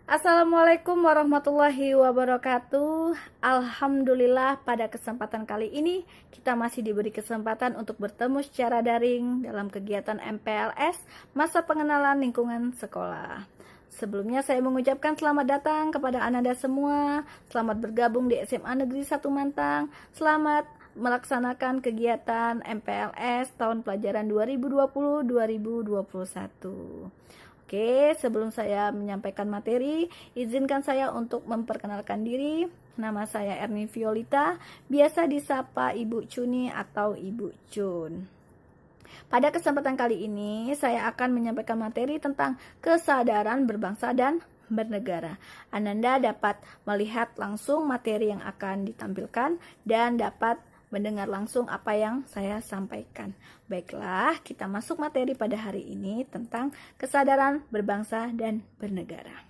Assalamualaikum warahmatullahi wabarakatuh. Alhamdulillah, pada kesempatan kali ini kita masih diberi kesempatan untuk bertemu secara daring dalam kegiatan MPLS Masa Pengenalan Lingkungan Sekolah. Sebelumnya saya mengucapkan selamat datang kepada Ananda semua. Selamat bergabung di SMA Negeri 1 Mantang. Selamat melaksanakan kegiatan MPLS tahun pelajaran 2020-2021. Oke, sebelum saya menyampaikan materi, izinkan saya untuk memperkenalkan diri. Nama saya Erni Violita, biasa disapa Ibu Cuni atau Ibu Cun. Pada kesempatan kali ini, saya akan menyampaikan materi tentang kesadaran berbangsa dan bernegara. Ananda dapat melihat langsung materi yang akan ditampilkan dan dapat mendengar langsung apa yang saya sampaikan. Baiklah, kita masuk materi pada hari ini tentang kesadaran berbangsa dan bernegara.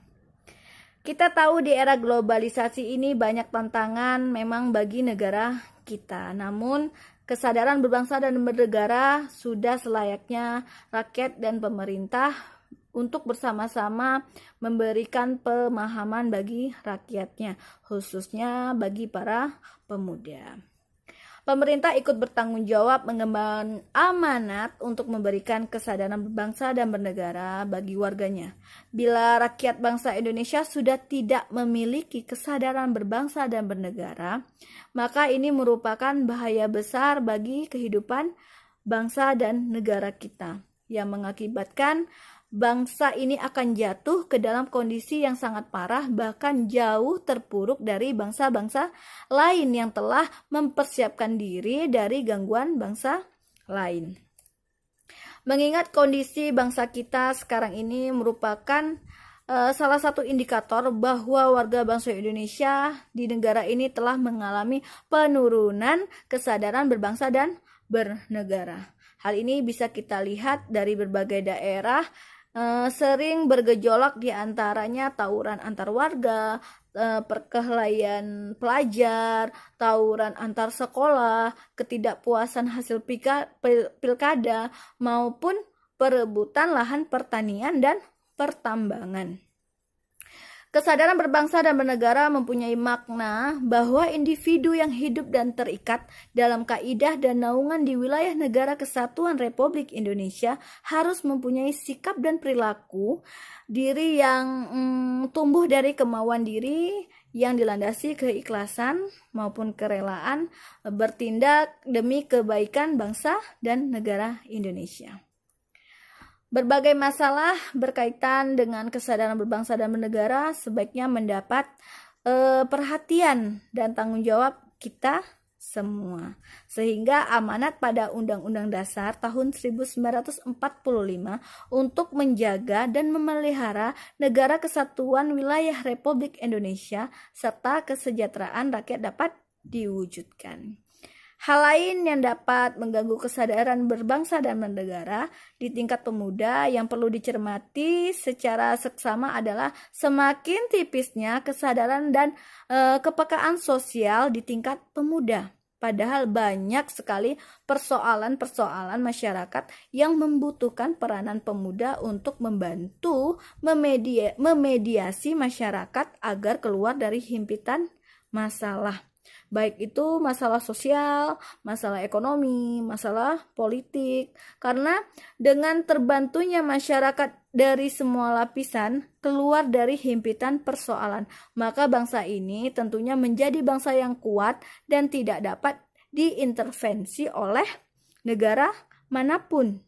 Kita tahu di era globalisasi ini banyak tantangan memang bagi negara kita. Namun, kesadaran berbangsa dan bernegara sudah selayaknya rakyat dan pemerintah untuk bersama-sama memberikan pemahaman bagi rakyatnya, khususnya bagi para pemuda. Pemerintah ikut bertanggung jawab mengemban amanat untuk memberikan kesadaran berbangsa dan bernegara bagi warganya. Bila rakyat bangsa Indonesia sudah tidak memiliki kesadaran berbangsa dan bernegara, maka ini merupakan bahaya besar bagi kehidupan bangsa dan negara kita, yang mengakibatkan bangsa ini akan jatuh ke dalam kondisi yang sangat parah, bahkan jauh terpuruk dari bangsa-bangsa lain yang telah mempersiapkan diri dari gangguan bangsa lain. Mengingat kondisi bangsa kita sekarang ini merupakan salah satu indikator bahwa warga bangsa Indonesia di negara ini telah mengalami penurunan kesadaran berbangsa dan bernegara. Hal ini bisa kita lihat dari berbagai daerah sering bergejolak, di antaranya tawuran antar warga, perkelahian pelajar, tawuran antar sekolah, ketidakpuasan hasil pilkada, maupun perebutan lahan pertanian dan pertambangan. Kesadaran berbangsa dan bernegara mempunyai makna bahwa individu yang hidup dan terikat dalam kaidah dan naungan di wilayah negara kesatuan Republik Indonesia harus mempunyai sikap dan perilaku diri yang tumbuh dari kemauan diri yang dilandasi keikhlasan maupun kerelaan bertindak demi kebaikan bangsa dan negara Indonesia. Berbagai masalah berkaitan dengan kesadaran berbangsa dan bernegara sebaiknya mendapat perhatian dan tanggung jawab kita semua. Sehingga amanat pada Undang-Undang Dasar tahun 1945 untuk menjaga dan memelihara negara kesatuan wilayah Republik Indonesia serta kesejahteraan rakyat dapat diwujudkan. Hal lain yang dapat mengganggu kesadaran berbangsa dan bernegara di tingkat pemuda yang perlu dicermati secara seksama adalah semakin tipisnya kesadaran dan kepekaan sosial di tingkat pemuda. Padahal banyak sekali persoalan-persoalan masyarakat yang membutuhkan peranan pemuda untuk membantu memediasi masyarakat agar keluar dari himpitan masalah. Baik itu masalah sosial, masalah ekonomi, masalah politik. Karena dengan terbantunya masyarakat dari semua lapisan keluar dari himpitan persoalan, maka bangsa ini tentunya menjadi bangsa yang kuat dan tidak dapat diintervensi oleh negara manapun.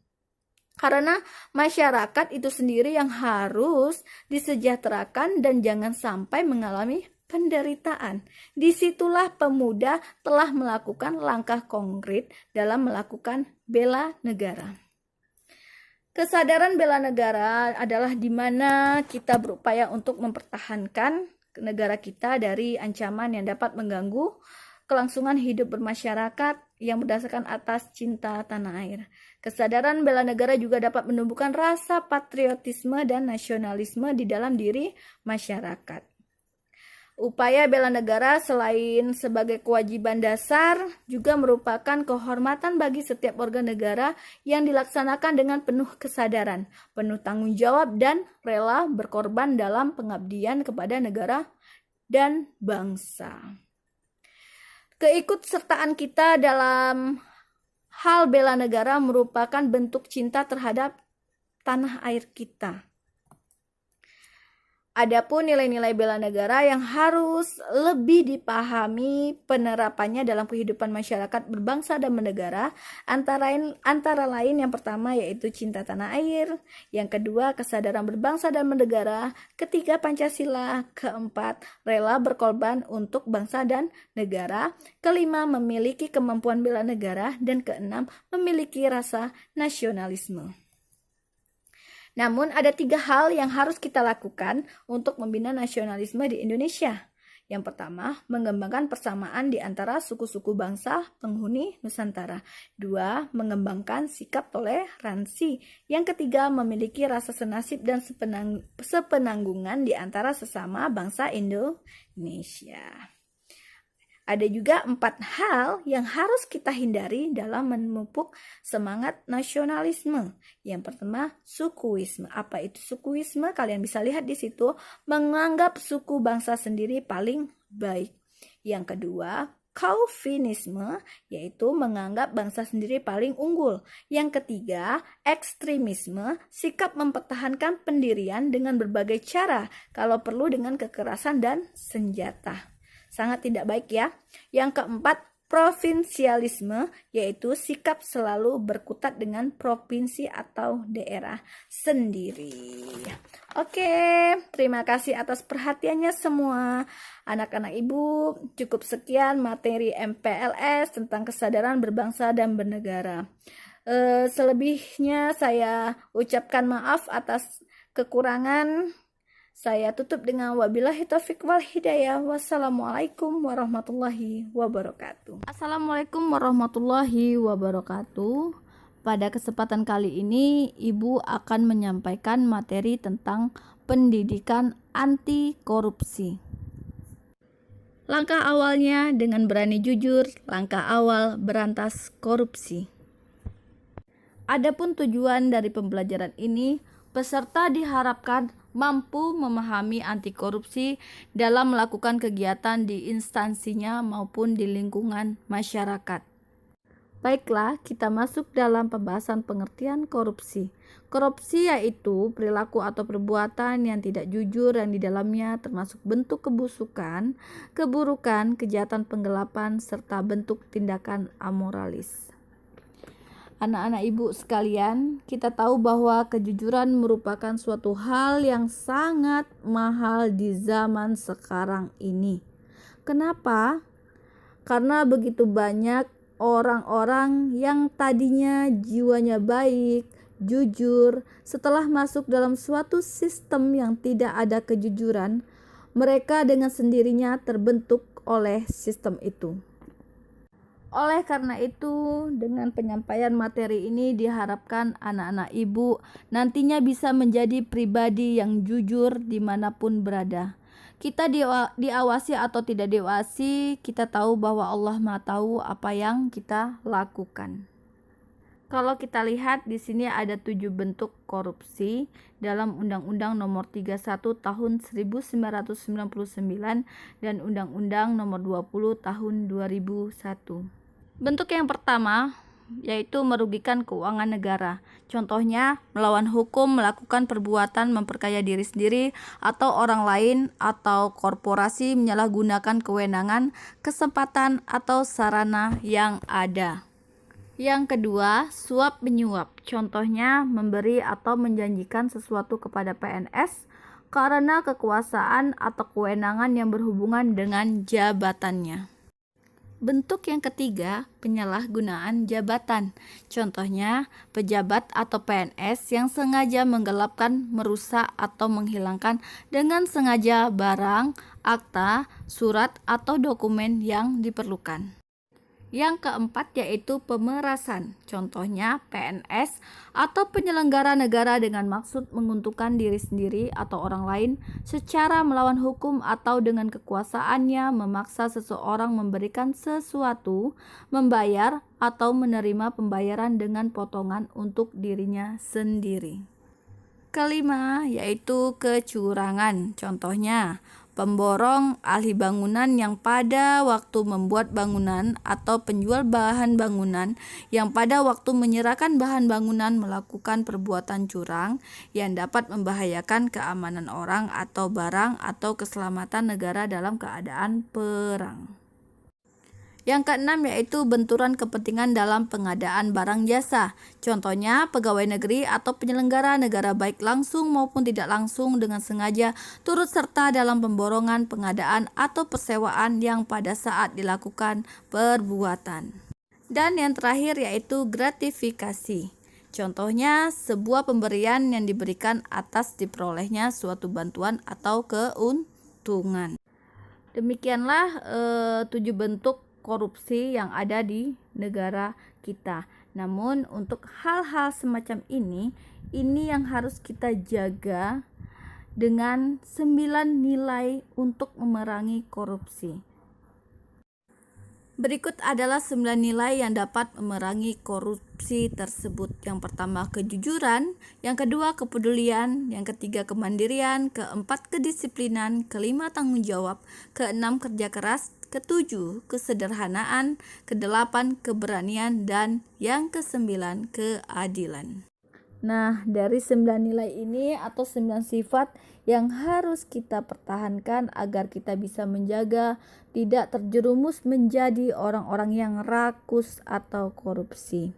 Karena masyarakat itu sendiri yang harus disejahterakan dan jangan sampai mengalami penderitaan. Disitulah pemuda telah melakukan langkah konkret dalam melakukan bela negara. Kesadaran bela negara adalah di mana kita berupaya untuk mempertahankan negara kita dari ancaman yang dapat mengganggu kelangsungan hidup bermasyarakat yang berdasarkan atas cinta tanah air. Kesadaran bela negara juga dapat menumbuhkan rasa patriotisme dan nasionalisme di dalam diri masyarakat. Upaya bela negara selain sebagai kewajiban dasar juga merupakan kehormatan bagi setiap warga negara yang dilaksanakan dengan penuh kesadaran, penuh tanggung jawab, dan rela berkorban dalam pengabdian kepada negara dan bangsa. Keikutsertaan kita dalam hal bela negara merupakan bentuk cinta terhadap tanah air kita. Adapun nilai-nilai bela negara yang harus lebih dipahami penerapannya dalam kehidupan masyarakat berbangsa dan bernegara, antara lain yang pertama yaitu cinta tanah air, yang kedua kesadaran berbangsa dan bernegara, ketiga Pancasila, keempat rela berkorban untuk bangsa dan negara, kelima memiliki kemampuan bela negara, dan keenam memiliki rasa nasionalisme. Namun ada 3 hal yang harus kita lakukan untuk membina nasionalisme di Indonesia. Yang pertama, mengembangkan persamaan di antara suku-suku bangsa penghuni Nusantara. 2, mengembangkan sikap toleransi. Yang ketiga, memiliki rasa senasib dan sepenanggungan di antara sesama bangsa Indonesia. Ada juga 4 hal yang harus kita hindari dalam memupuk semangat nasionalisme. Yang pertama, sukuisme. Apa itu sukuisme? Kalian bisa lihat di situ, menganggap suku bangsa sendiri paling baik. Yang kedua, Calvinisme, yaitu menganggap bangsa sendiri paling unggul. Yang ketiga, ekstremisme, sikap mempertahankan pendirian dengan berbagai cara, kalau perlu dengan kekerasan dan senjata. Sangat tidak baik ya. Yang keempat, provinsialisme, yaitu sikap selalu berkutat dengan provinsi atau daerah sendiri. Oke, terima kasih atas perhatiannya semua anak-anak ibu. Cukup sekian materi MPLS tentang kesadaran berbangsa dan bernegara. Selebihnya saya ucapkan maaf atas kekurangan. Saya tutup dengan wabillahi taufik wal hidayah. Wassalamualaikum warahmatullahi wabarakatuh. Assalamualaikum warahmatullahi wabarakatuh. Pada kesempatan kali ini, Ibu akan menyampaikan materi tentang pendidikan anti korupsi. Langkah awalnya dengan berani jujur, langkah awal berantas korupsi. Adapun tujuan dari pembelajaran ini, peserta diharapkan mampu memahami anti korupsi dalam melakukan kegiatan di instansinya maupun di lingkungan masyarakat. Baiklah, kita masuk dalam pembahasan pengertian korupsi. Korupsi yaitu perilaku atau perbuatan yang tidak jujur yang di dalamnya termasuk bentuk kebusukan, keburukan, kejahatan penggelapan, serta bentuk tindakan amoralis. Anak-anak ibu sekalian, kita tahu bahwa kejujuran merupakan suatu hal yang sangat mahal di zaman sekarang ini. Kenapa? Karena begitu banyak orang-orang yang tadinya jiwanya baik, jujur, setelah masuk dalam suatu sistem yang tidak ada kejujuran, mereka dengan sendirinya terbentuk oleh sistem itu. Oleh karena itu, dengan penyampaian materi ini diharapkan anak-anak ibu nantinya bisa menjadi pribadi yang jujur dimanapun berada. Kita diawasi atau tidak diawasi, kita tahu bahwa Allah Maha tahu apa yang kita lakukan. Kalau kita lihat di sini ada 7 bentuk korupsi dalam Undang-Undang Nomor 31 Tahun 1999 dan Undang-Undang Nomor 20 Tahun 2001. Bentuk yang pertama yaitu merugikan keuangan negara. Contohnya melawan hukum, melakukan perbuatan memperkaya diri sendiri atau orang lain, atau korporasi menyalahgunakan kewenangan, kesempatan atau sarana yang ada. Yang kedua, suap menyuap. Contohnya memberi atau menjanjikan sesuatu kepada PNS karena kekuasaan atau kewenangan yang berhubungan dengan jabatannya. Bentuk yang ketiga, penyalahgunaan jabatan. Contohnya, pejabat atau PNS yang sengaja menggelapkan, merusak atau menghilangkan dengan sengaja barang, akta, surat atau dokumen yang diperlukan. Yang keempat yaitu pemerasan, contohnya PNS atau penyelenggara negara dengan maksud menguntungkan diri sendiri atau orang lain secara melawan hukum atau dengan kekuasaannya memaksa seseorang memberikan sesuatu, membayar atau menerima pembayaran dengan potongan untuk dirinya sendiri. Kelima yaitu kecurangan, contohnya pemborong, ahli bangunan yang pada waktu membuat bangunan atau penjual bahan bangunan yang pada waktu menyerahkan bahan bangunan melakukan perbuatan curang yang dapat membahayakan keamanan orang atau barang atau keselamatan negara dalam keadaan perang. Yang keenam yaitu benturan kepentingan dalam pengadaan barang jasa. Contohnya pegawai negeri atau penyelenggara negara baik langsung maupun tidak langsung dengan sengaja turut serta dalam pemborongan pengadaan atau persewaan yang pada saat dilakukan perbuatan. Dan yang terakhir yaitu gratifikasi. Contohnya sebuah pemberian yang diberikan atas diperolehnya suatu bantuan atau keuntungan. Demikianlah 7 bentuk korupsi yang ada di negara kita. Namun untuk hal-hal semacam ini yang harus kita jaga dengan 9 nilai untuk memerangi korupsi. Berikut adalah 9 nilai yang dapat memerangi korupsi tersebut. Yang pertama kejujuran, yang kedua kepedulian, yang ketiga kemandirian, keempat kedisiplinan, kelima tanggung jawab, keenam kerja keras, ketujuh kesederhanaan, kedelapan keberanian, dan yang kesembilan keadilan. Nah, dari 9 nilai ini atau 9 sifat yang harus kita pertahankan agar kita bisa menjaga tidak terjerumus menjadi orang-orang yang rakus atau korupsi.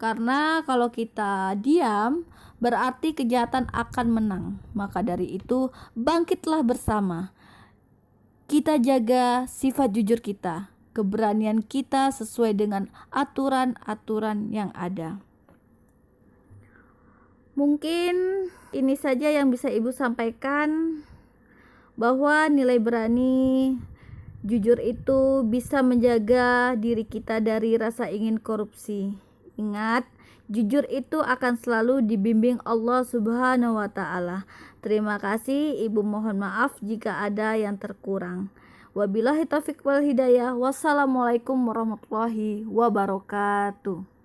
Karena kalau kita diam, berarti kejahatan akan menang. Maka dari itu, bangkitlah bersama. Kita jaga sifat jujur kita, keberanian kita sesuai dengan aturan-aturan yang ada. Mungkin ini saja yang bisa Ibu sampaikan, bahwa nilai berani, jujur itu bisa menjaga diri kita dari rasa ingin korupsi. Ingat, jujur itu akan selalu dibimbing Allah Subhanahu wa Ta'ala. Terima kasih, Ibu mohon maaf jika ada yang terkurang. Wabillahi taufiq wal hidayah. Wassalamualaikum warahmatullahi wabarakatuh.